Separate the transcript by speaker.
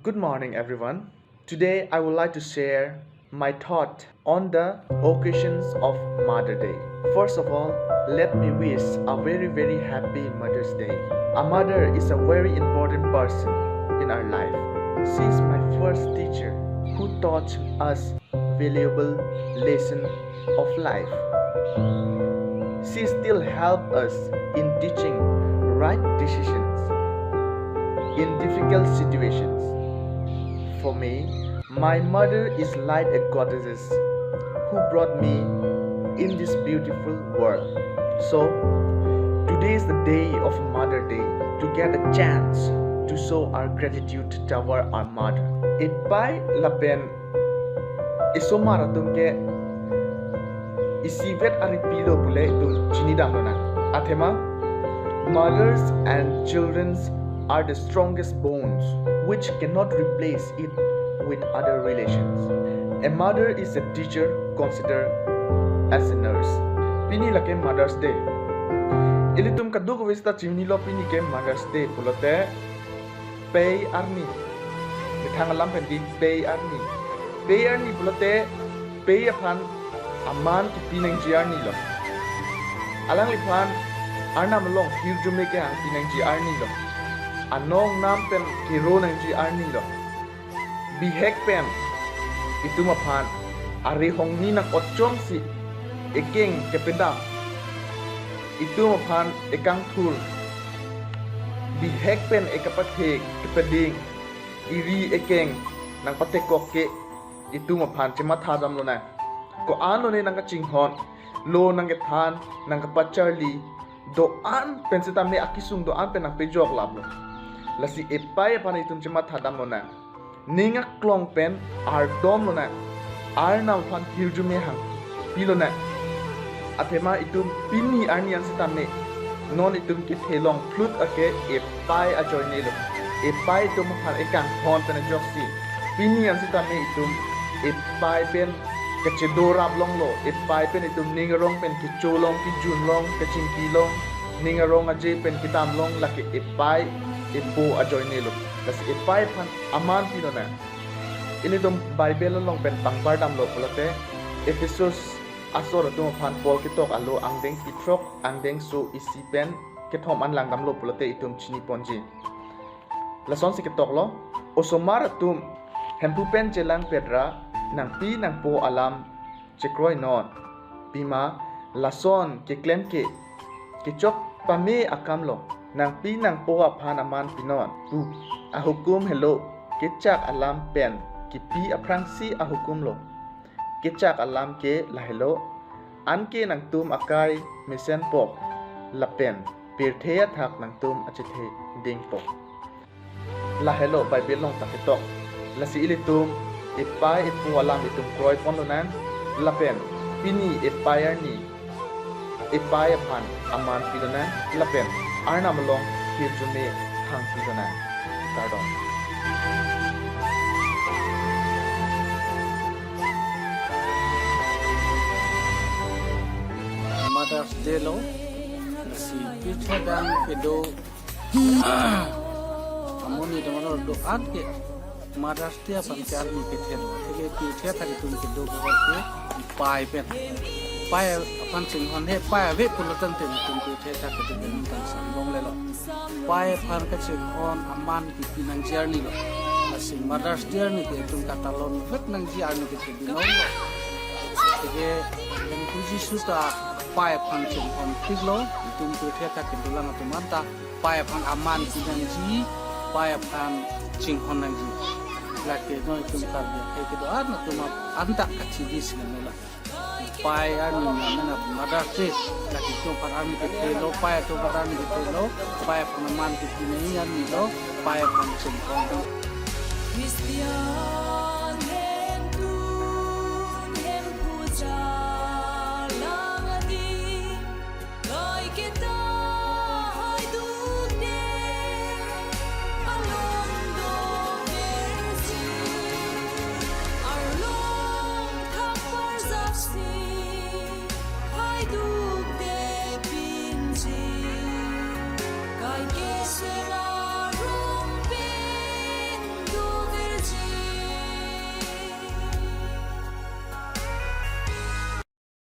Speaker 1: Good morning, everyone. Today, I would like to share my thought on the occasions of Mother Day. First of all, let me wish a very happy Mother's Day. A mother is a very important person in our life. She is my first teacher who taught us valuable lesson of life. She still helps us in teaching right decisions in difficult situations. For me, my mother is like a goddess who brought me in this beautiful world. So, today is the day of Mother Day to get a chance to show our gratitude toward our mother. Ipai lapen isomara tumke isivet aripilo pule tum chinidamona. Athema, mothers and children are the strongest bonds which cannot replace it with other relations. A mother is a teacher considered as a nurse. Pini lake Mother's Day. Ilitum kaduk vista chimni lo pini ke Mother's Day pulote pay arni. Mithang alam pendi pay arni. Pay arni pulote pay aphan aman ki pinang jiarni lo. Alang liphan arna malong hirjume ke ang pinang jiarni lo. Anong nam pen kiro nang jiarni lo. Bihek pen itu mapan ari hong ni nang otchom si ekeng kepedam itu mapan ekang thul bihek pen ekapathek kepeding iri ekeng nang patekok ke itu mapan chema thadam lo na ko ano ne nang ka chinghon lo nang ke than nang ka pacharli do an pen sitam ne akisung do an pen nang pejok lab lo lasi epai pan itum chema thadam lo na ninga klong pen ar dom lo na ar nam fan hirjume hang pilo na athema itum pini arnian sitam ne non itum ki thelong flut ake epai ajoy ne lo epai tum fan ekang thon pen joksi pini an sitam ne itum epai pen kachedora blong lo epai pen itum ningarong pen kicholong ki junlong kachingkilong ningarong aje pen kitam long laki epai ipo ajoy ne lo kasi epai pan aman pino na ini dom Bible long pen pangbar dam lo pulote Ephesus asor dum pan Paul kitok alo angdeng pitrok angdeng so isipen kethom an lang dam lo pulote itum chini ponji lason si kitok lo osomar tum hempu pen jelang pedra nang pi nang po alam chekroi non pima lason ke klem ke kichok pame akam lo nang pi nang po aphan aman pinon tu ahukum hello kechak alam pen kipi aprangsi ahukum lo kechak alam ke la hello anke nang tum akai mesen pok lapen pirthea thak nang tum achithe ding pok la hello bible long takitok lasi ilitum ipai ipu alam itum kroi pononan lapen pini ipayar ni ipai aphan aman pidonan lapen arna malong hirjume hang pidonan Pardon.
Speaker 2: Mother's Day lo si pizza dan pedo amoni domano do atke Mother's Day pan char ni kethen ke pizza thari tum ke do ko ke pai pen pai pan sing hon he pai ve pulatan ten tum ke ta ke den tan sam bong le lo pai pan ka sing hon aman ki pinang journey lo asing Mother's Day ni ke tum katalon vet nang journey ke bino lo ke en puji suta pai pan sing hon piglo tum ke ta ke dulang tu manta pai pan aman ki nang ji pai pan sing hon nang ji laki no tum ka ke ke do na tum anta ka chi dis ne la pai ani namena Mother's Day laki tum par ami ke lo pai to par ami ke lo pai panaman ke ni ani lo pai pan sing hon
Speaker 3: Christian hem puja langadi loi kita hai du de alon do mercy arlong kapar zapsi hai du de pinji kai ke